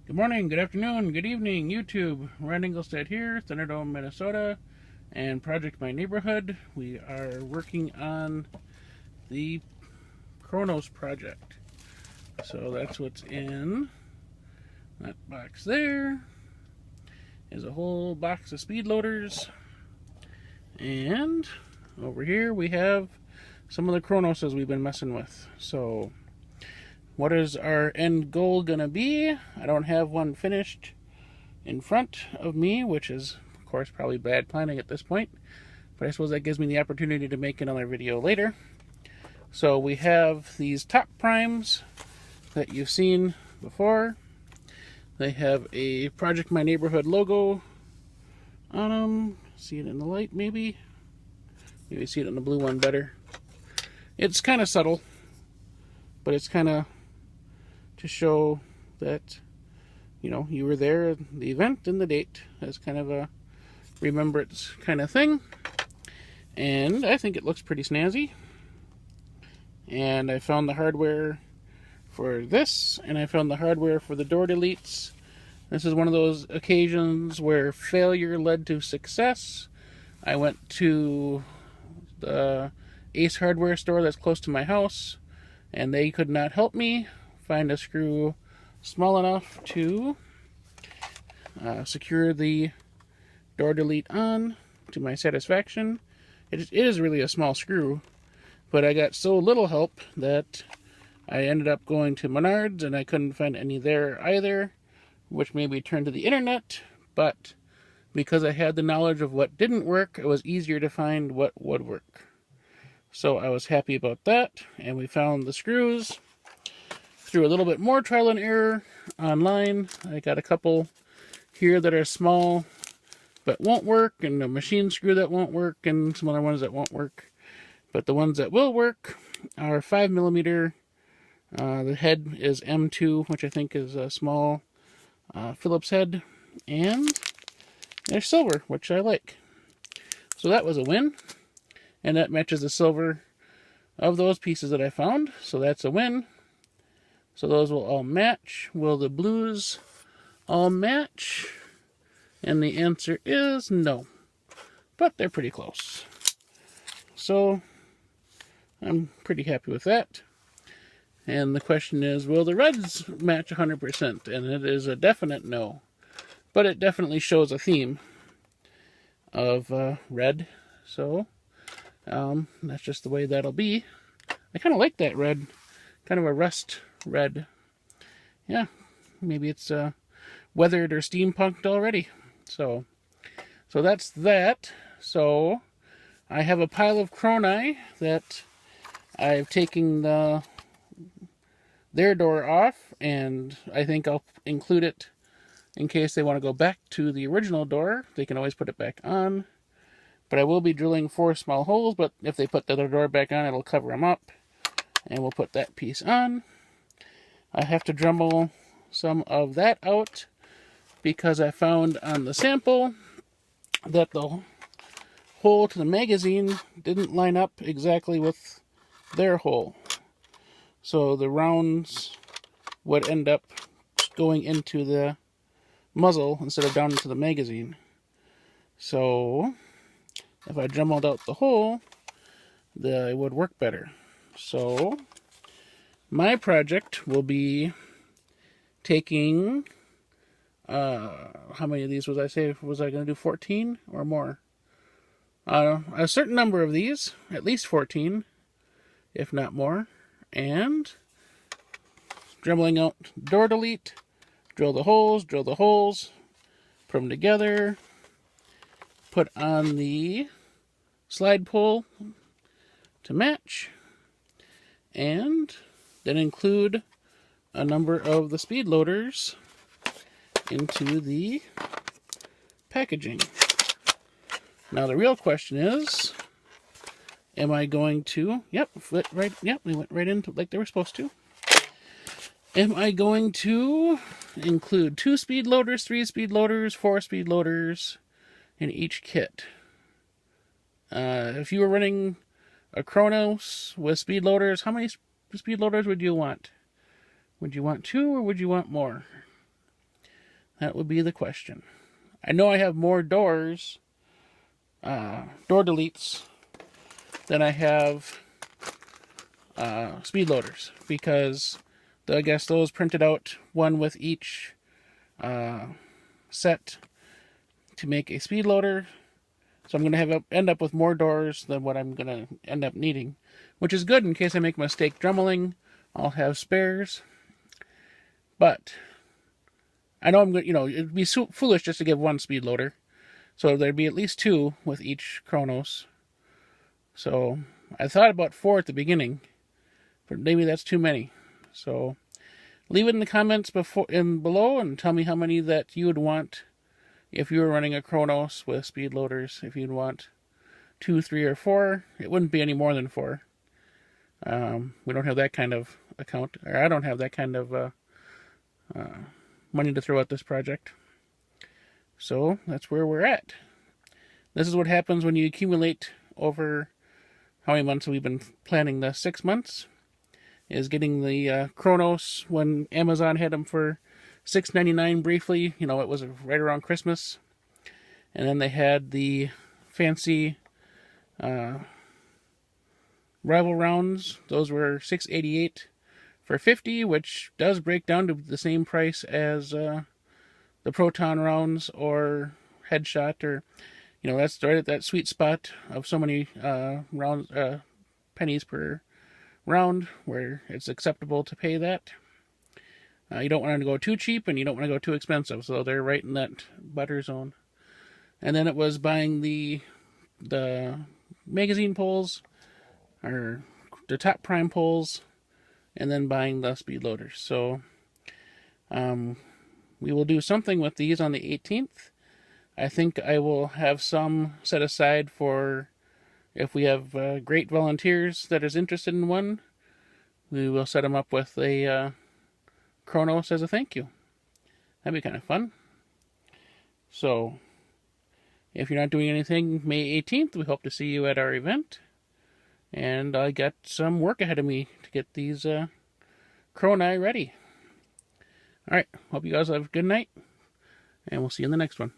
Good morning, good afternoon, good evening, YouTube. Ryan Engelstad here, Thunderdome, Minnesota, and Project My Neighborhood. We are working on the Kronos project. So that's what's in that box there. Is a whole box of speed loaders. And over here we have some of the Kronoses we've been messing with. So what is our end goal gonna be? I don't have one finished in front of me, which is of course probably bad planning at this point, but I suppose that gives me the opportunity to make another video later. So we have these top primes that you've seen before. They have a Project My Neighborhood logo on them. See it in the light maybe see it in the blue one better. It's kind of subtle, but it's kind of to show that, you know, you were there, the event and the date, as kind of a remembrance kind of thing. And I think it looks pretty snazzy. And I found the hardware for this, and I found the hardware for the door deletes. This is one of those occasions where failure led to success. I went to the Ace hardware store that's close to my house, and they could not help me find a screw small enough to secure the door delete on to my satisfaction. It is really a small screw, but I got so little help that I ended up going to Menards, and I couldn't find any there either, which made me turn to the internet. But because I had the knowledge of what didn't work, it was easier to find what would work. So I was happy about that, and we found the screws through a little bit more trial and error online. I got a couple here that are small but won't work, and a machine screw that won't work, and some other ones that won't work. But the ones that will work are 5mm. The head is M2, which I think is a small Phillips head, and they're silver, which I like. So that was a win, and that matches the silver of those pieces that I found, so that's a win. So those will all match. Will the blues all match? And the answer is no. But they're pretty close. So I'm pretty happy with that. And the question is, will the reds match 100%? And it is a definite no. But it definitely shows a theme of red. So that's just the way that'll be. I kind of like that red. Kind of a rust red. Yeah, maybe it's weathered or steampunked already. So that's that. So I have a pile of Kroni that I've taken their door off, and I think I'll include it in case they want to go back to the original door. They can always put it back on. But I will be drilling 4 small holes, but if they put the other door back on, it'll cover them up. And we'll put that piece on. I have to Dremel some of that out because I found on the sample that the hole to the magazine didn't line up exactly with their hole. So the rounds would end up going into the muzzle instead of down into the magazine. So if I Dremeled out the hole, it would work better. So my project will be taking, how many of these was I say? Was I going to do 14 or more? A certain number of these, at least 14, if not more, and Dremeling out door delete, drill the holes, put them together, put on the slide pull to match, and then include a number of the speed loaders into the packaging. Now the real question is, am I going to, they went right into like they were supposed to. Am I going to include 2 speed loaders, 3 speed loaders, 4 speed loaders in each kit? If you were running a Kronos with speed loaders, how many speed loaders would you want? Would you want 2 or would you want more? That would be the question. I know I have more doors, door deletes, than I have speed loaders, because I guess those printed out one with each set to make a speed loader. So I'm going to end up with more doors than what I'm going to end up needing, which is good in case I make a mistake drummeling. I'll have spares. But I know it'd be foolish just to give one speed loader. So there'd be at least 2 with each Kronos. So I thought about 4 at the beginning, but maybe that's too many. So leave it in the comments below and tell me how many that you would want if you were running a Kronos with speed loaders. If you'd want 2, 3, or 4, it wouldn't be any more than 4. We don't have that kind of account, or I don't have that kind of money to throw at this project. So that's where we're at. This is what happens when you accumulate over how many months we've been planning. The 6 months is getting the Kronos when Amazon had them for $6.99 briefly. It was right around Christmas. And then they had the fancy rival rounds. Those were $6.88 for 50, which does break down to the same price as the Proton rounds or Headshot, or that's right at that sweet spot of so many pennies per round where it's acceptable to pay that. You don't want to go too cheap and you don't want to go too expensive, so they're right in that butter zone. And then it was buying the magazine pulls, or the top prime pulls, and then buying the speed loaders. So we will do something with these on the 18th. I think I will have some set aside for if we have great volunteers that is interested in one. We will set them up with a Kronos as a thank you. That'd be kind of fun. So if you're not doing anything May 18th, we hope to see you at our event. And I got some work ahead of me to get these Kroni ready. Alright, hope you guys have a good night, and we'll see you in the next one.